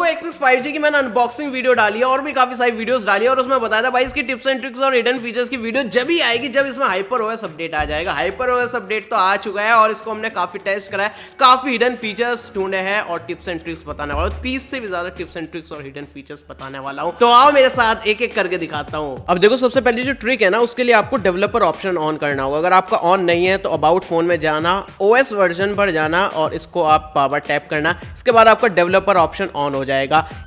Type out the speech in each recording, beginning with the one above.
X6 5G की मैंने unboxing video डाली है और भी काफी सारी वीडियोस डाली है और उसमें बताया था भाई इसकी टिप्स एंड ट्रिक्स और हिडन फीचर्स की वीडियो जब ही आएगी जब इसमें HyperOS अपडेट आ जाएगा। HyperOS अपडेट तो आ चुका है और इसको हमने काफी टेस्ट करा है, काफी हिडन फीचर्स ढूंढे हैं और टिप्स एंड ट्रिक्स बताने वाला हूं। 30 से भी ज्यादा टिप्स एंड ट्रिक्स और हिडन फीचर्स बताने वाला हूं, तो आओ मेरे साथ एक एक करके दिखाता हूं। अब देखो, सबसे पहले जो ट्रिक है ना, उसके लिए आपको डेवलपर ऑप्शन ऑन करना होगा। अगर आपका ऑन नहीं है तो अबाउट फोन में जाना, OS वर्जन पर जाना और इसको आप पावर टैप करना। इसके बाद आपका डेवलपर ऑप्शन ऑन हो जाएगा।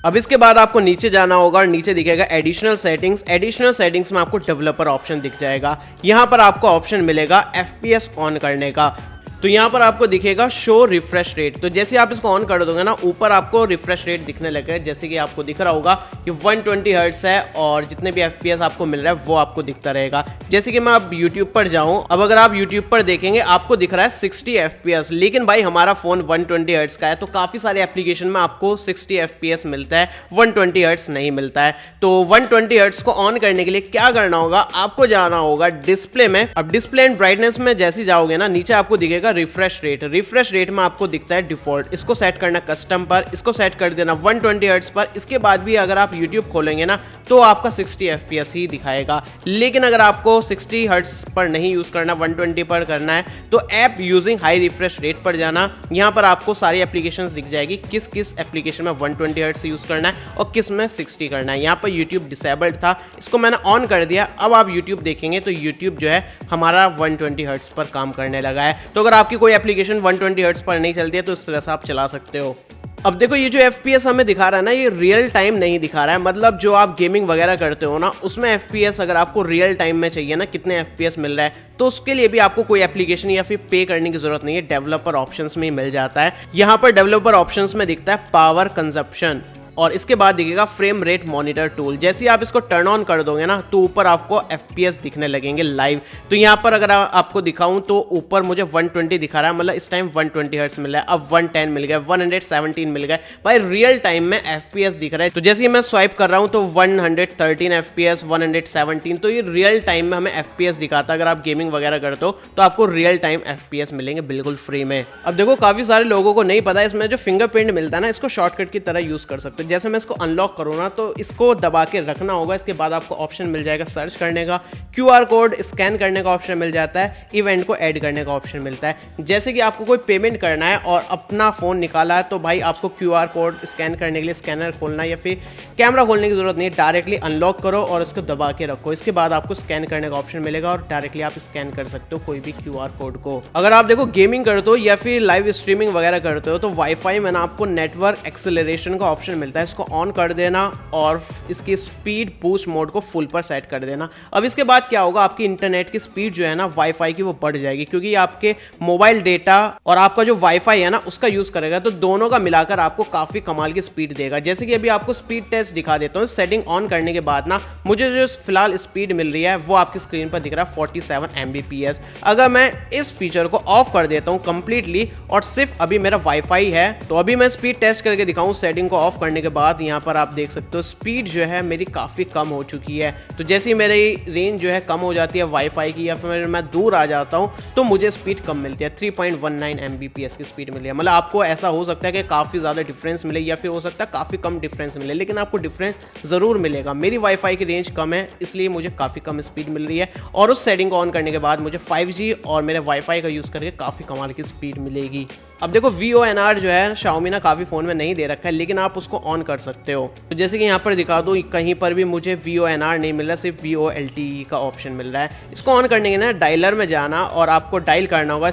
अब इसके बाद आपको नीचे जाना होगा और नीचे दिखेगा एडिशनल सेटिंग्स। एडिशनल सेटिंग्स में आपको डेवलपर ऑप्शन दिख जाएगा। यहां पर आपको ऑप्शन मिलेगा FPS ऑन करने का। तो यहाँ पर आपको दिखेगा शो रिफ्रेश रेट। तो जैसे आप इसको ऑन कर दोगे ना, ऊपर आपको रिफ्रेश रेट दिखने लगेगा। जैसे कि आपको दिख रहा होगा ये 120 हर्ट्ज है और जितने भी FPS आपको मिल रहा है वो आपको दिखता रहेगा। जैसे कि मैं अब YouTube पर जाऊं, अब अगर आप YouTube पर देखेंगे आपको दिख रहा है 60 FPS, लेकिन भाई हमारा फोन 120 हर्ट्ज का है तो काफी सारे एप्लीकेशन में आपको 60 FPS मिलता है, 120 हर्ट्ज नहीं मिलता है। तो 120 हर्ट्ज को ऑन करने के लिए क्या करना होगा, आपको जाना होगा डिस्प्ले में। अब डिस्प्ले एंड ब्राइटनेस में जैसे जाओगे ना, नीचे आपको दिखेगा रिफ्रेश रेट। रिफ्रेश रेट में आपको दिखता है डिफॉल्ट, इसको सेट करना कस्टम पर, इसको सेट कर देना 120 हर्ट्ज पर। इसके बाद भी अगर आप YouTube खोलेंगे ना तो आपका 60 FPS ही दिखाएगा। लेकिन अगर आपको 60 हर्ट्ज पर नहीं यूज करना, 120 पर करना है तो app using high refresh rate पर जाना। यहां पर आपको सारी एप्लीकेशंस दिख जाएगी, किस किस एप्लीकेशन में 120 हर्ट्ज यूज करना है और किस में 60 करना है। यहां पर YouTube डिसेबल्ड था, इसको मैंने ऑन कर दिया। अब आप YouTube देखेंगे तो YouTube जो है हमारा 120 हर्ट्ज पर काम करने लगा है। तो अगर आपकी कोई एप्लीकेशन 120 हर्ट्ज पर नहीं चलती है तो इस तरह से आप चला सकते हो। अब देखो, ये जो FPS हमें दिखा रहा है ना, ये रियल टाइम नहीं दिखा रहा है। मतलब जो आप गेमिंग वगैरह करते हो ना, उसमें FPS अगर आपको रियल टाइम में चाहिए ना, कितने FPS मिल रहा है, तो उसके लिए भी आपको कोई एप्लीकेशन या फिर पे करने की जरूरत नहीं है, डेवलपर ऑप्शंस में ही मिल जाता है। यहाँ पर डेवलपर ऑप्शंस में दिखता है पावर कंजप्शन और इसके बाद दिखेगा फ्रेम रेट मॉनिटर टूल। जैसे आप इसको टर्न ऑन कर दोगे ना तो ऊपर आपको FPS दिखने लगेंगे लाइव। तो यहाँ पर अगर आपको दिखाऊं तो ऊपर मुझे 120 दिखा रहा है, मतलब इस टाइम 120 हर्ट्ज मिल रहा है। अब 110 मिल गया, 117 मिल गए। भाई रियल टाइम में FPS दिख रहा है। तो जैसे मैं स्वाइप कर रहा हूं तो 113 FPS, 117, तो ये रियल टाइम में हमें FPS दिखाता है। अगर आप गेमिंग वगैरह करते हो तो आपको रियल टाइम FPS मिलेंगे बिल्कुल फ्री में। अब देखो, काफी सारे लोगों को नहीं पता है, इसमें जो फिंगरप्रिंट मिलता है ना, इसको शॉर्टकट की तरह यूज कर सकते हो। जैसे मैं इसको अनलॉक करूँ ना तो इसको दबा के रखना होगा। इसके बाद आपको ऑप्शन मिल जाएगा सर्च करने का, QR कोड स्कैन करने का ऑप्शन मिल जाता है, इवेंट को ऐड करने का ऑप्शन मिलता है। जैसे कि आपको कोई पेमेंट करना है और अपना फोन निकाला है तो भाई आपको QR कोड स्कैन करने के लिए स्कैनर खोलना या फिर कैमरा खोलने की जरूरत नहीं है, डायरेक्टली अनलॉक करो और उसको दबा के रखो। इसके बाद आपको स्कैन करने का ऑप्शन मिलेगा और डायरेक्टली आप स्कैन कर सकते हो कोई भी QR कोड को। अगर आप देखो गेमिंग करते हो या फिर लाइव स्ट्रीमिंग वगैरह करते हो तो वाईफाई में ना आपको नेटवर्क एक्सेलरेशन का ऑप्शन मिलता है, इसको ऑन कर देना और इसकी स्पीड बूस्ट मोड को फुल पर सेट कर देना। अब इसके बाद क्या होगा, आपकी इंटरनेट की स्पीड जो है ना वाईफाई की वो बढ़ जाएगी, क्योंकि आपके मोबाइल डेटा और आपका जो वाईफाई है ना उसका यूज करेगा तो दोनों का मिलाकर आपको काफी कमाल की स्पीड देगा। जैसे कि अभी आपको स्पीड टेस्ट दिखा देता हूँ। सेटिंग ऑन करने के बाद ना मुझे जो फिलहाल स्पीड मिल रही है वो आपकी स्क्रीन पर दिख रहा है 47 Mbps। अगर मैं इस फीचर को ऑफ कर देता हूँ कंप्लीटली और सिर्फ अभी मेरा वाईफाई है तो अभी मैं स्पीड टेस्ट करके दिखाऊं। सेटिंग को ऑफ करने के बाद यहाँ पर आप देख सकते हो स्पीड जो है मेरी काफ़ी कम हो चुकी है। तो जैसे ही मेरी रेंज जो है कम हो जाती है वाईफाई की या फिर मैं दूर आ जाता हूँ तो मुझे स्पीड कम मिलती है, 3.19 Mbps की स्पीड मिली है। मतलब आपको ऐसा हो सकता है कि काफ़ी ज़्यादा डिफरेंस मिले या फिर हो सकता है काफ़ी कम डिफरेंस मिले, लेकिन आपको डिफरेंस ज़रूर मिलेगा। मेरी वाईफाई की रेंज कम है इसलिए मुझे काफ़ी कम स्पीड मिल रही है और उस सेटिंग को ऑन करने के बाद मुझे 5G और मेरे वाईफाई का यूज़ करके काफ़ी कमाल की स्पीड मिलेगी। अब देखो, VONR जो है Xiaomi ना काफ़ी फ़ोन में नहीं दे रखा है, लेकिन आप उसको ऑन कर सकते हो। तो जैसे कि यहाँ पर दिखा दो, कहीं पर भी मुझे VONR नहीं मिल रहा, सिर्फ VOLTE का ऑप्शन मिल रहा है। इसको ऑन करने के ना डायलर में जाना और आपको डायल करना होगा *#*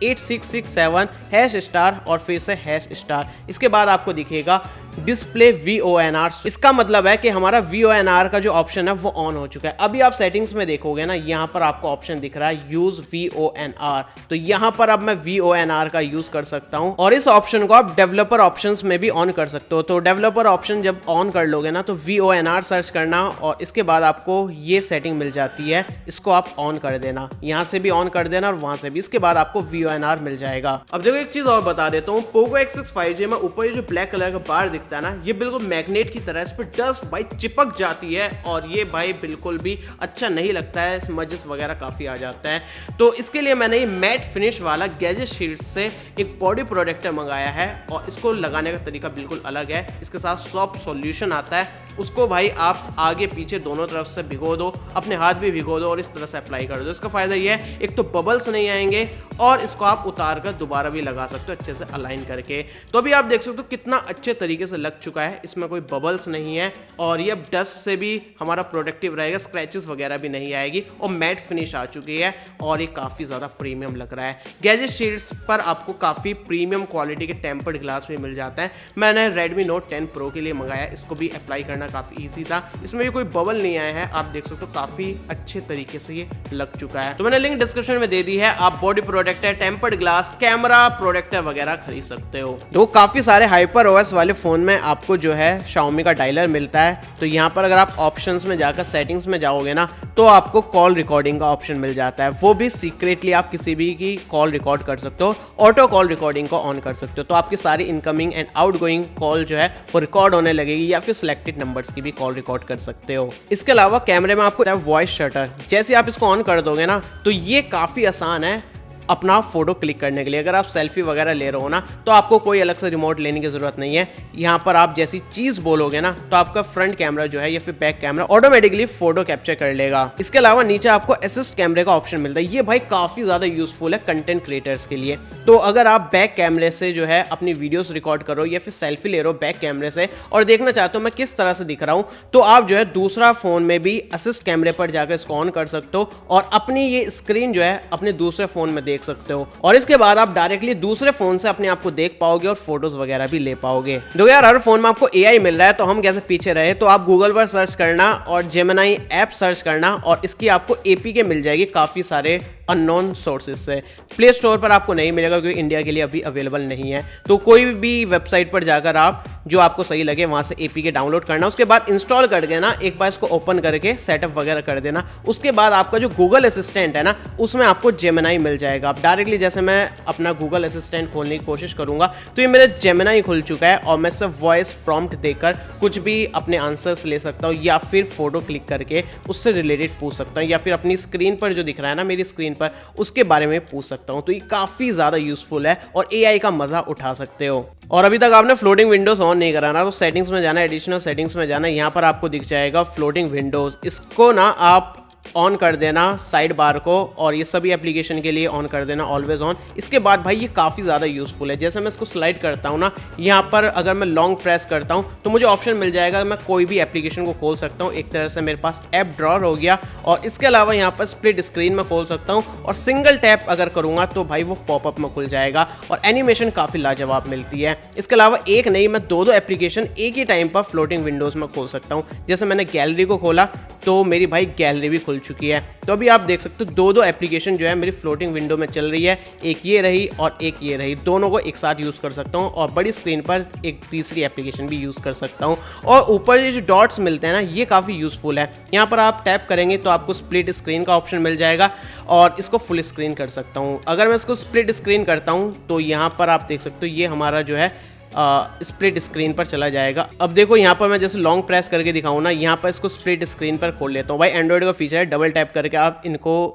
8667 # और फिर से #। इसके बाद आपको दिखेगा डिस्प्ले VONR। इसका मतलब है कि हमारा VONR का जो ऑप्शन है वो ऑन हो चुका है। अभी आप सेटिंग्स में देखोगे ना, यहाँ पर आपको ऑप्शन दिख रहा है यूज VONR। तो यहाँ पर अब मैं VONR का यूज कर सकता हूँ और इस ऑप्शन को आप डेवलपर ऑप्शंस में भी ऑन कर सकते हो। तो डेवलपर ऑप्शन जब ऑन कर लोगे ना तो VONR सर्च करना और इसके बाद आपको ये सेटिंग मिल जाती है, इसको आप ऑन कर देना। यहाँ से भी ऑन कर देना और वहां से भी, इसके बाद आपको VONR मिल जाएगा। अब देखो, एक चीज और बता देता हूँ, पोको X6 5G में ऊपर ये जो ब्लैक कलर का बार दिखता है ना, ये बिल्कुल मैग्नेट की तरह इस पर डस्ट भाई चिपक जाती है और ये भाई बिल्कुल भी अच्छा नहीं लगता है, स्मजेस वगैरह काफी आ जाता है। तो इसके लिए मैंने ये मैट फिनिश वाला गैजेट शील्ड शीट्स से एक बॉडी प्रोटेक्टर मंगाया है और इसको लगाने का तरीका बिल्कुल अलग है। इसके साथ सॉफ्ट सॉल्यूशन आता है, उसको भाई आप आगे पीछे दोनों तरफ से भिगो दो, अपने हाथ भी भिगो दो और इस तरह से अप्लाई कर दो। इसका फायदा ये है, एक तो बबल्स नहीं आएंगे और इसको आप उतार कर दोबारा भी लगा सकते हो अच्छे से अलाइन करके। तो अभी आप देख सकते हो कितना अच्छे तरीके से लग चुका है, इसमें कोई बबल्स नहीं है और ये डस्ट से भी हमारा प्रोटेक्टिव रहेगा, स्क्रैचेस वगैरह भी नहीं आएगी और मैट फिनिश आ चुकी है और ये काफ़ी ज़्यादा प्रीमियम लग रहा है। गैजेट शीट्स पर आपको काफ़ी प्रीमियम क्वालिटी के टेम्पर्ड ग्लास भी मिल जाता है। मैंने Redmi Note 10 Pro के लिए मंगाया, इसको भी अप्लाई करना काफ़ी ईजी था, इसमें भी कोई बबल नहीं आया है। आप देख सकते हो काफ़ी अच्छे तरीके से ये लग चुका है। तो मैंने लिंक डिस्क्रिप्शन में दे दी है, आप body protector, tempered glass, camera protector वगैरह खरीद सकते हो। तो काफ़ी सारे HyperOS वाले फ़ोन में आपको जो है Xiaomi का डायलर मिलता है। तो यहाँ पर अगर आप ऑप्शंस में जाकर सेटिंग्स में जाओगे ना तो आपको कॉल रिकॉर्डिंग का ऑप्शन मिल जाता है, वो भी सीक्रेटली आप किसी भी की कॉल रिकॉर्ड कर सकते हो, ऑटो कॉल रिकॉर्डिंग को ऑन कर सकते हो। तो आपकी सारी इनकमिंग एंड आउटगोइंग कॉल जो है वो रिकॉर्ड होने लगेगी या फिर सिलेक्टेड नंबर्स की भी कॉल रिकॉर्ड कर सकते हो। इसके अलावा कैमरे में आपको वॉइस शटर, जैसे आप इसको ऑन कर दोगे ना तो ये काफ़ी आसान है अपना फोटो क्लिक करने के लिए। अगर आप सेल्फी वगैरह ले रहे हो ना तो आपको कोई अलग से रिमोट लेने की ज़रूरत नहीं है। यहाँ पर आप जैसी चीज़ बोलोगे ना तो आपका फ्रंट कैमरा जो है या फिर back camera automatically photo capture कर लेगा। इसके अलावा नीचे आपको असिस्ट कैमरे का ऑप्शन मिलता है, ये भाई काफ़ी ज़्यादा यूजफुल है कंटेंट क्रिएटर्स के लिए। तो अगर आप बैक कैमरे से जो है अपनी वीडियोस रिकॉर्ड करो या फिर सेल्फी ले रहे हो बैक कैमरे से और देखना चाहते हो मैं किस तरह से दिख रहा हूँ, तो आप जो है दूसरा फ़ोन में भी असिस्ट कैमरे पर जाकर इसको ऑन कर सकते हो और अपनी ये स्क्रीन जो है अपने दूसरे फ़ोन में देख सकते हो और इसके बाद आप डायरेक्टली दूसरे फोन से अपने आप को देख पाओगे और फोटोज वगैरह भी ले पाओगे। देखो यार, हर फोन में आपको AI मिल रहा है तो हम कैसे पीछे रहे। तो आप गूगल पर सर्च करना और जेमिनी ऐप सर्च करना और इसकी आपको APK मिल जाएगी काफ़ी सारे अननोन सोर्सेज से। प्ले स्टोर पर आपको नहीं मिलेगा क्योंकि इंडिया के लिए अभी अवेलेबल नहीं है। तो कोई भी वेबसाइट पर जाकर आप जो आपको सही लगे वहाँ से APK डाउनलोड करना, उसके बाद इंस्टॉल करके ना एक बार इसको ओपन करके सेटअप वगैरह कर देना। उसके बाद आपका जो गूगल असिस्टेंट है ना उसमें आपको जेमिनी मिल जाएगा। आप डायरेक्टली जैसे मैं अपना गूगल असिस्टेंट खोलने की कोशिश करूँगा तो ये मेरे जेमिनी खुल चुका है और मैं सिर्फ वॉइस प्रॉम्प्ट देकर कुछ भी अपने आंसर्स ले सकता हूँ या फिर फोटो क्लिक करके उससे रिलेटेड पूछ सकता हूँ या फिर अपनी स्क्रीन पर जो दिख रहा है ना मेरी स्क्रीन पर उसके बारे में पूछ सकता हूँ। तो ये काफ़ी ज़्यादा यूजफुल है और AI का मज़ा उठा सकते हो। और अभी तक आपने फ्लोटिंग विंडोज ऑन नहीं करा ना तो सेटिंग्स में जाना, एडिशनल सेटिंग्स में जाना, यहाँ पर आपको दिख जाएगा फ्लोटिंग विंडोज। इसको ना आप ऑन कर देना साइड बार को और ये सभी एप्लीकेशन के लिए ऑन कर देना ऑलवेज ऑन। इसके बाद भाई ये काफ़ी ज़्यादा यूजफुल है। जैसे मैं इसको स्लाइड करता हूँ ना, यहाँ पर अगर मैं लॉन्ग प्रेस करता हूँ तो मुझे ऑप्शन मिल जाएगा मैं कोई भी एप्लीकेशन को खोल सकता हूँ। एक तरह से मेरे पास ऐप ड्रॉअर हो गया और इसके अलावा यहाँ पर स्प्लिट स्क्रीन में खोल सकता हूँ और सिंगल टैप अगर करूँगा तो भाई वो पॉपअप में खुल जाएगा और एनिमेशन काफ़ी लाजवाब मिलती है। इसके अलावा एक नहीं मैं दो एप्लीकेशन एक ही टाइम पर फ्लोटिंग विंडोज़ में खोल सकता हूँ। जैसे मैंने गैलरी को खोला तो मेरी भाई गैलरी भी खुल चुकी है। तो अभी आप देख सकते हो दो एप्लीकेशन जो है मेरी फ्लोटिंग विंडो में चल रही है, एक ये रही और एक ये रही, दोनों को एक साथ यूज़ कर सकता हूँ और बड़ी स्क्रीन पर एक तीसरी एप्लीकेशन भी यूज़ कर सकता हूँ। और ऊपर ये जो डॉट्स मिलते हैं ना ये काफ़ी यूज़फुल है। यहाँ पर आप टैप करेंगे तो आपको स्प्लिट स्क्रीन का ऑप्शन मिल जाएगा और इसको फुल स्क्रीन कर सकता हूँ। अगर मैं इसको स्प्लिट स्क्रीन करता हूँ तो यहाँ पर आप देख सकते हो ये हमारा जो है स्प्लिट स्क्रीन पर चला जाएगा। अब देखो यहाँ पर मैं जैसे लॉन्ग प्रेस करके दिखाऊँ ना, यहाँ पर इसको स्प्लिट स्क्रीन पर खोल लेता हूँ। भाई एंड्रॉइड का फीचर है, डबल टैप करके आप इनको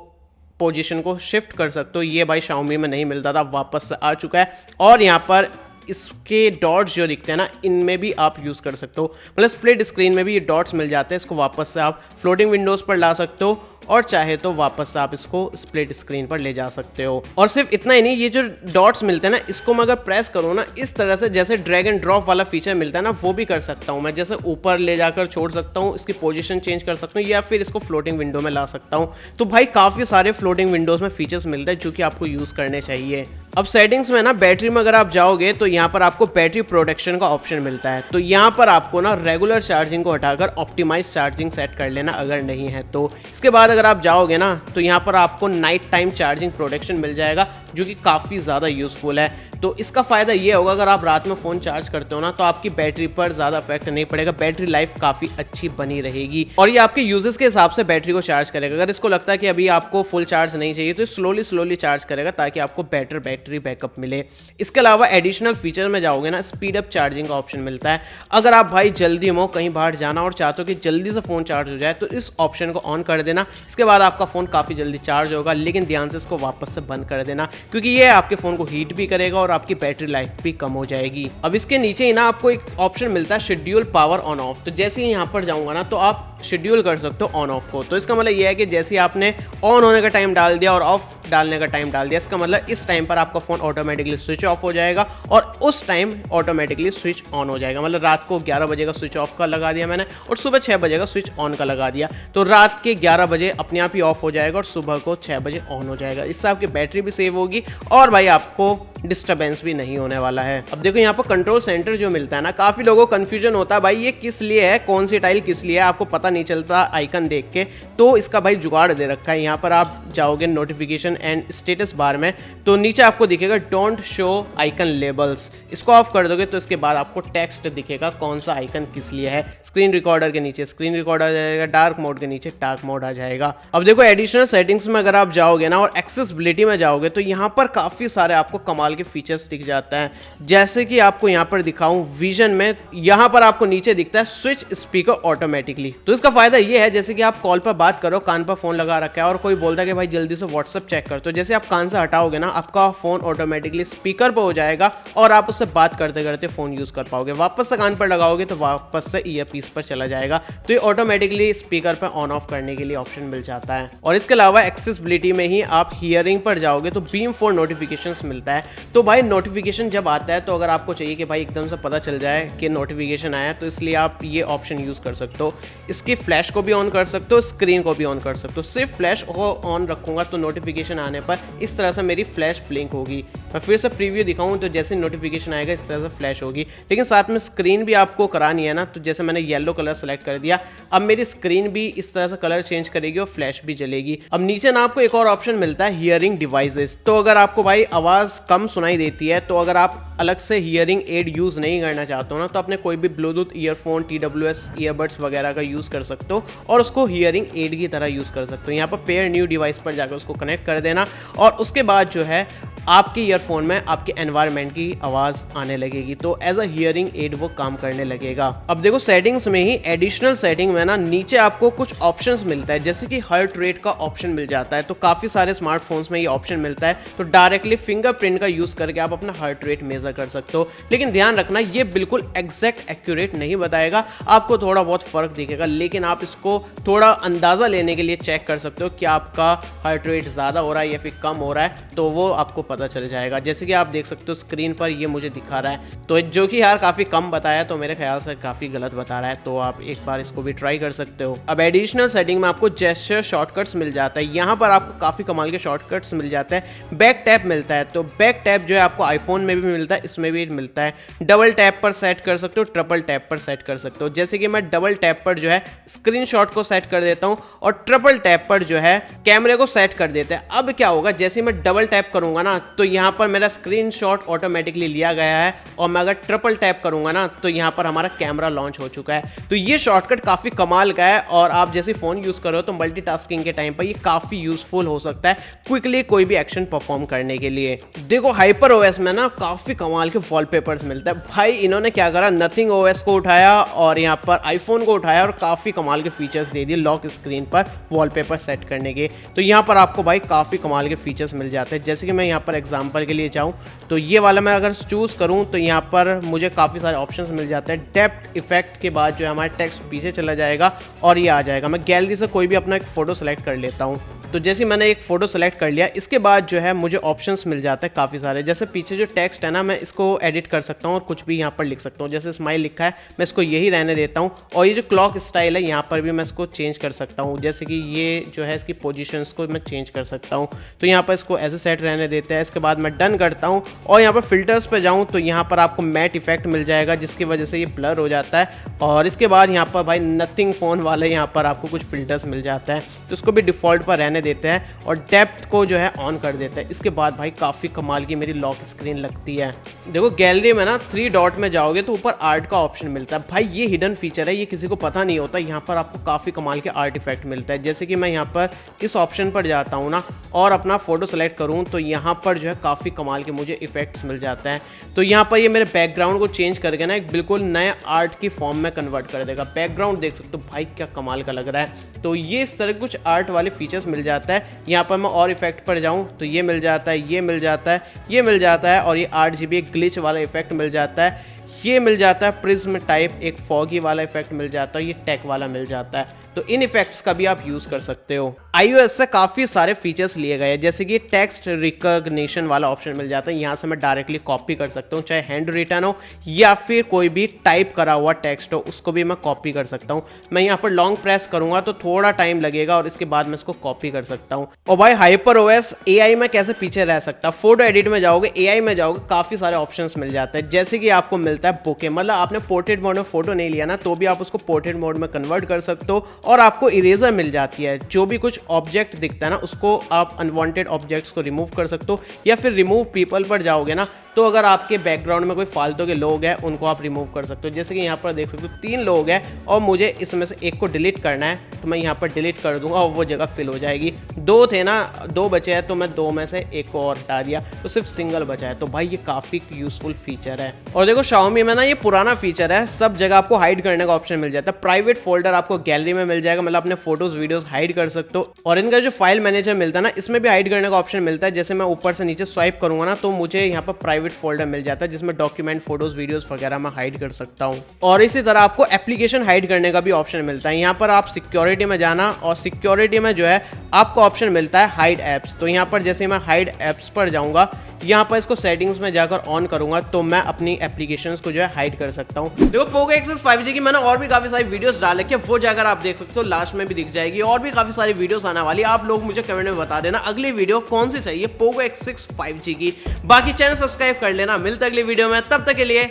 पोजीशन को शिफ्ट कर सकते हो। ये भाई Xiaomi में नहीं मिलता था, वापस से आ चुका है। और यहाँ पर इसके डॉट्स जो दिखते हैं ना इनमें भी आप यूज़ कर सकते हो, मतलब स्प्लिट स्क्रीन में भी ये डॉट्स मिल जाते हैं। इसको वापस से आप फ्लोटिंग विंडोज़ पर ला सकते हो और चाहे तो वापस से आप इसको स्प्लिट स्क्रीन पर ले जा सकते हो। और सिर्फ इतना ही नहीं, ये जो डॉट्स मिलते हैं ना इसको मैं अगर प्रेस करूँ ना इस तरह से जैसे ड्रैग एंड ड्रॉप वाला फीचर मिलता है ना वो भी कर सकता हूँ मैं। जैसे ऊपर ले जाकर छोड़ सकता हूँ, इसकी पोजीशन चेंज कर सकता हूँ या फिर इसको फ्लोटिंग विंडो में ला सकता हूँ। तो भाई काफ़ी सारे फ्लोटिंग विंडोज़ में फीचर्स मिलते हैं जो कि आपको यूज़ करने चाहिए। अब सेटिंग्स में ना बैटरी में अगर आप जाओगे तो यहाँ पर आपको बैटरी प्रोटेक्शन का ऑप्शन मिलता है। तो यहाँ पर आपको ना रेगुलर चार्जिंग को हटाकर ऑप्टिमाइज चार्जिंग सेट कर लेना अगर नहीं है तो। इसके बाद अगर आप जाओगे ना तो यहाँ पर आपको नाइट टाइम चार्जिंग प्रोटेक्शन मिल जाएगा जो कि काफ़ी ज़्यादा यूज़फुल है। तो इसका फ़ायदा ये होगा अगर आप रात में फ़ोन चार्ज करते हो ना तो आपकी बैटरी पर ज़्यादा इफेक्ट नहीं पड़ेगा, बैटरी लाइफ काफ़ी अच्छी बनी रहेगी और ये आपके यूजेस के हिसाब से बैटरी को चार्ज करेगा। अगर इसको लगता है कि अभी आपको फुल चार्ज नहीं चाहिए तो स्लोली चार्ज करेगा ताकि आपको बेटर बैटरी बैकअप मिले। इसके अलावा एडिशनल फीचर में जाओगे ना स्पीड अप चार्जिंग का ऑप्शन मिलता है। अगर आप भाई जल्दी हो कहीं बाहर जाना और चाहते हो कि जल्दी से फ़ोन चार्ज हो जाए तो इस ऑप्शन को ऑन कर देना। इसके बाद आपका फ़ोन काफ़ी जल्दी चार्ज होगा, लेकिन ध्यान से इसको वापस से बंद कर देना। क्योंकि ये आपके फ़ोन को हीट भी करेगा और आपकी बैटरी लाइफ भी कम हो जाएगी। अब इसके नीचे ही ना आपको एक ऑप्शन मिलता है शेड्यूल पावर ऑन ऑफ। तो जैसे ही यहाँ पर जाऊँगा ना तो आप शेड्यूल कर सकते हो ऑन ऑफ को। तो इसका मतलब ये है कि जैसे आपने ऑन होने का टाइम डाल दिया और ऑफ डालने का टाइम डाल दिया, इसका मतलब इस टाइम पर आपका फ़ोन ऑटोमेटिकली स्विच ऑफ हो जाएगा और उस टाइम ऑटोमेटिकली स्विच ऑन हो जाएगा। मतलब रात को 11 बजे का स्विच ऑफ का लगा दिया मैंने और सुबह 6 बजे का स्विच ऑन का लगा दिया, तो रात के 11 बजे अपने आप ही ऑफ हो जाएगा और सुबह को 6 बजे ऑन हो जाएगा। इससे आपकी बैटरी भी सेव होगी और भाई आपको डिस्टर्बेंस भी नहीं होने वाला है। अब देखो यहाँ पर कंट्रोल सेंटर जो मिलता है ना, काफ़ी लोगों को कन्फ्यूजन होता है भाई ये किस लिए है, कौन सी टाइल किस लिए है, आपको पता नहीं चलता आइकन देख के। तो इसका भाई जुगाड़ दे रखा है। यहाँ पर आप जाओगे नोटिफिकेशन एंड स्टेटस बार में, तो नीचे आपको दिखेगा डोंट शो आइकन लेबल्स। इसको ऑफ कर दोगे तो इसके बाद आपको टेक्स्ट दिखेगा कौन सा आइकन किस लिए है। स्क्रीन रिकॉर्डर के नीचे स्क्रीन रिकॉर्डर आ जाएगा, डार्क मोड के नीचे डार्क मोड आ जाएगा। अब देखो एडिशनल सेटिंग्स में अगर आप जाओगे ना और एक्सेसिबिलिटी में जाओगे तो यहाँ पर काफ़ी सारे आपको कमाल के फीचर्स दिख जाता है। जैसे कि आपको यहाँ पर दिखाऊं विजन में, यहाँ पर आपको नीचे दिखता है स्विच स्पीकर ऑटोमेटिकली। तो इसका फायदा ये है जैसे कि आप कॉल पर बात करो, कान पर फोन लगा रखा है और कोई बोलता है कि भाई जल्दी से व्हाट्सएप चेक कर, तो जैसे आप कान से हटाओगे ना आपका फोन ऑटोमेटिकली स्पीकर पर हो जाएगा और आप उससे बात करते करते फोन यूज कर पाओगे। वापस से कान पर लगाओगे तो वापस से ईयरपीस पर चला जाएगा। तो ये ऑटोमेटिकली स्पीकर पर ऑन ऑफ करने के लिए ऑप्शन मिल जाता है। और इसके अलावा एक्सेसिबिलिटी में ही आप हियरिंग पर जाओगे तो बीम फॉर नोटिफिकेशंस मिलता है। तो भाई नोटिफिकेशन जब आता है तो अगर आपको चाहिए कि भाई एकदम से पता चल जाए कि नोटिफिकेशन आया, तो इसलिए आप ये ऑप्शन यूज कर सकते हो। इसकी फ्लैश को भी ऑन कर सकते हो, स्क्रीन को भी ऑन कर सकते हो। सिर्फ फ्लैश को ऑन रखूंगा तो नोटिफिकेशन आने पर इस तरह से मेरी फ्लैश ब्लिंक होगी। मैं फिर से प्रीव्यू दिखाऊं तो जैसे नोटिफिकेशन आएगा इस तरह से फ्लैश होगी। लेकिन साथ में स्क्रीन भी आपको करानी है ना, तो जैसे मैंने येलो कलर सेलेक्ट कर दिया, अब मेरी स्क्रीन भी इस तरह से कलर चेंज करेगी और फ्लैश भी जलेगी। अब नीचे ना आपको एक और ऑप्शन मिलता है हियरिंग डिवाइसेस। तो अगर आपको भाई आवाज़ कम सुनाई देती है, तो अगर आप अलग से हियरिंग एड यूज़ नहीं करना चाहते हो ना, तो अपने कोई भी ब्लूटूथ ईयरफोन, TWS ईयरबड्स वगैरह का यूज़ कर सकते हो और उसको हियरिंग एड की तरह यूज़ कर सकते हो। यहाँ पर पेयर न्यू डिवाइस पर जाकर उसको कनेक्ट कर देना और उसके बाद जो है आपके ईयरफोन में आपके एनवायरनमेंट की आवाज़ आने लगेगी, तो एज अ हियरिंग एड वो काम करने लगेगा। अब देखो सेटिंग्स में ही एडिशनल सेटिंग में ना नीचे आपको कुछ ऑप्शंस मिलता है, जैसे कि हार्ट रेट का ऑप्शन मिल जाता है। तो काफ़ी सारे स्मार्टफोन्स में ये ऑप्शन मिलता है, तो डायरेक्टली फिंगरप्रिंट का यूज़ करके आप अपना हार्ट रेट मेजर कर सकते हो। लेकिन ध्यान रखना ये बिल्कुल एग्जैक्ट एक्यूरेट नहीं बताएगा, आपको थोड़ा बहुत फ़र्क दिखेगा, लेकिन आप इसको थोड़ा अंदाज़ा लेने के लिए चेक कर सकते हो कि आपका हार्ट रेट ज़्यादा हो रहा है या फिर कम हो रहा है, तो वो आपको पता चल जाएगा। जैसे कि आप देख सकते हो स्क्रीन पर ये मुझे दिखा रहा है, तो जो कि यार काफ़ी कम बताया, तो मेरे ख्याल से काफ़ी गलत बता रहा है, तो आप एक बार इसको भी ट्राई कर सकते हो। अब एडिशनल सेटिंग में आपको जेस्चर शॉर्टकट्स मिल जाता है। यहाँ पर आपको काफ़ी कमाल के शॉर्टकट्स मिल जाते हैं। बैक टैप मिलता है, तो बैक टैप जो है आपको आईफोन में भी मिलता है, इसमें भी मिलता है। डबल टैप पर सेट कर सकते हो, ट्रिपल टैप पर सेट कर सकते हो। जैसे कि मैं डबल टैप पर जो है स्क्रीनशॉट को सेट कर देता हूँ और ट्रिपल टैप पर जो है कैमरे को सेट कर देते हैं। अब क्या होगा, जैसे मैं डबल टैप करूंगा ना तो यहाँ पर मेरा स्क्रीनशॉट ऑटोमेटिकली लिया गया है, और मैं अगर ट्रिपल टैप करूंगा ना तो यहाँ पर हमारा कैमरा लॉन्च हो चुका है। तो ये शॉर्टकट काफ़ी कमाल का है और आप जैसे फ़ोन यूज़ करो तो मल्टीटास्किंग के टाइम पर ये काफ़ी यूज़फुल हो सकता है क्विकली कोई भी एक्शन परफॉर्म करने के लिए। देखो हाइपर ओएस में ना काफ़ी कमाल के वॉलपेपर्स मिलते हैं। भाई इन्होंने क्या करा, नथिंग ओएस को उठाया और यहाँ पर आईफोन को उठाया और काफ़ी कमाल के फीचर्स दे दिए लॉक स्क्रीन पर वॉलपेपर सेट करने के। तो यहाँ पर आपको भाई काफ़ी कमाल के फीचर्स मिल जाते हैं। जैसे कि मैं यहाँ पर एग्जांपल के लिए जाऊँ तो ये वाला मैं अगर चूज़ करूँ तो यहाँ पर मुझे काफ़ी सारे ऑप्शंस मिल जाते हैं। डेप्थ इफेक्ट के बाद जो है हमारा टेक्स्ट पीछे चला जाएगा और ये आ जाएगा। मैं गैलरी से कोई भी अपना एक फ़ोटो सेलेक्ट कर लेता हूँ। तो जैसे मैंने एक फ़ोटो सेलेक्ट कर लिया, इसके बाद जो है मुझे ऑप्शंस मिल जाते हैं काफ़ी सारे। जैसे पीछे जो टेक्स्ट है ना, मैं इसको एडिट कर सकता हूँ और कुछ भी यहाँ पर लिख सकता हूँ। जैसे स्माइल लिखा है, मैं इसको यही रहने देता हूँ। और ये जो क्लॉक स्टाइल है यहाँ पर भी मैं इसको चेंज कर सकता हूँ। जैसे कि ये जो है इसकी पोजीशंस को मैं चेंज कर सकता हूँ। तो यहाँ पर इसको ऐसे सेट रहने देते हैं। इसके बाद मैं डन करता हूँ और यहाँ पर फिल्टर्स पर जाऊँ तो यहाँ पर आपको मैट इफेक्ट मिल जाएगा, जिसकी वजह से ये ब्लर हो जाता है। और इसके बाद यहाँ पर भाई नथिंग फ़ोन वाले यहाँ पर आपको कुछ फिल्टर्स मिल जाता है, तो इसको भी डिफ़ॉल्ट पर रहने देते हैं और डेप्थ को जो है ऑन कर देता है। इसके बाद भाई काफ़ी कमाल की मेरी लॉक स्क्रीन लगती है। देखो गैलरी में ना 3 डॉट में जाओगे तो ऊपर आर्ट का ऑप्शन मिलता है। भाई ये हिडन फीचर है, ये किसी को पता नहीं होता। यहाँ पर आपको काफ़ी कमाल के आर्ट इफेक्ट मिलता है। जैसे कि मैं यहाँ पर इस ऑप्शन पर जाता हूँ ना और अपना फ़ोटो सेलेक्ट करूँ तो यहाँ पर जो है काफ़ी कमाल के मुझे इफेक्ट्स मिल जाते हैं। तो यहाँ पर ये मेरे बैकग्राउंड को चेंज करके ना एक बिल्कुल नए आर्ट की फॉर्म में कन्वर्ट कर देगा। बैकग्राउंड देख सकते हो भाई क्या कमाल का लग रहा है। तो ये इस तरह कुछ आर्ट वाले फीचर्स मिल जाता है। यहाँ पर मैं और इफेक्ट पर जाऊँ तो ये मिल जाता है, ये मिल जाता है, ये मिल जाता है, और ये 8 GB ग्लिच वाला इफेक्ट मिल जाता है, ये मिल जाता है प्रिज्म टाइप एक फॉगी वाला इफेक्ट मिल जाता है, ये टेक वाला मिल जाता है। तो इन इफेक्ट्स का भी आप यूज कर सकते हो। iOS से काफी सारे फीचर्स लिए गए हैं, जैसे कि टेक्स्ट रिकॉग्निशन वाला ऑप्शन मिल जाता है। यहाँ से मैं डायरेक्टली कॉपी कर सकता हूँ, चाहे हैंड रिटन हो या फिर कोई भी टाइप करा हुआ टेक्स्ट हो, उसको भी मैं कॉपी कर सकता हूँ। मैं यहाँ पर लॉन्ग प्रेस करूंगा तो थोड़ा टाइम लगेगा और इसके बाद मैं इसको कॉपी कर सकता हूँ। और भाई HyperOS AI में कैसे पीछे रह सकता, फोटो एडिट में जाओगे, AI में जाओगे, काफी सारे ऑप्शंस मिल जाते हैं। जैसे कि आपको मिलता है बुके, मतलब आपने पोर्ट्रेट मोड में फोटो नहीं लिया ना, तो भी आप उसको पोर्ट्रेट मोड में कन्वर्ट कर सकते हो। और आपको इरेजर मिल जाती है, जो भी कुछ ऑब्जेक्ट दिखता है ना, उसको आप अनवांटेड ऑब्जेक्ट्स को रिमूव कर सकते हो। या फिर रिमूव पीपल पर जाओगे ना, तो अगर आपके बैकग्राउंड में कोई फालतू के लोग हैं, उनको आप रिमूव कर सकते हो। जैसे कि यहाँ पर देख सकते हो 3 लोग हैं और मुझे इसमें से एक को डिलीट करना है, तो मैं यहाँ पर डिलीट कर दूंगा और वो जगह फिल हो जाएगी। 2 थे ना, 2 बचे हैं, तो मैं 2 में से एक को और हटा दिया, तो सिर्फ सिंगल बचा है। तो भाई ये काफी यूजफुल फीचर है। और देखो Xiaomi में ना ये पुराना फीचर है, सब जगह आपको हाइड करने का ऑप्शन मिल जाता है। प्राइवेट फोल्डर आपको गैलरी में मिल जाएगा, मतलब अपने फोटोज वीडियोस हाइड कर सकते हो। और इनका जो फाइल मैनेजर मिलता है ना, इसमें भी हाइड करने का ऑप्शन मिलता है। जैसे मैं ऊपर से नीचे स्वाइप करूंगा ना, तो मुझे यहाँ पर प्राइवेट फोल्डर मिल जाता है, जिसमें डॉक्यूमेंट, फोटोज, वीडियोस वगैरह मैं हाइड कर सकता हूँ। और इसी तरह आपको एप्लीकेशन हाइड करने का भी ऑप्शन मिलता है। यहाँ पर आप सिक्योरिटी में जाना, और सिक्योरिटी में जो है आपको ऑप्शन मिलता है हाइड एप्स। तो यहाँ पर जैसे मैं हाइड एप्स पर जाऊंगा, यहाँ पर इसको सेटिंग्स में जाकर ऑन करूंगा, तो मैं अपनी एप्लीकेशंस को जो है हाइड कर सकता हूँ। देखो पोको X6 5G की मैंने और भी काफी सारी वीडियोस डाल रखी है, वो जाकर आप देख सकते हो, लास्ट में भी दिख जाएगी। और भी काफी सारी वीडियोस आने वाली, आप लोग मुझे कमेंट में बता देना अगली वीडियो कौन सी चाहिए पोको X6 5G की। बाकी चैनल सब्सक्राइब कर लेना, मिलते अगली वीडियो में, तब तक के लिए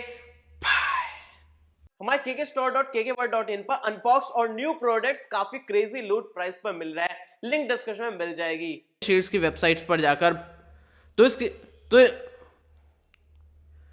हमारे kkstore.kkworld.in पर अनबॉक्स और न्यू प्रोडक्ट्स काफी क्रेजी लूट प्राइस पर मिल रहा है, लिंक डिस्क्रिप्शन में मिल जाएगी। शीट्स की वेबसाइट्स पर जाकर तो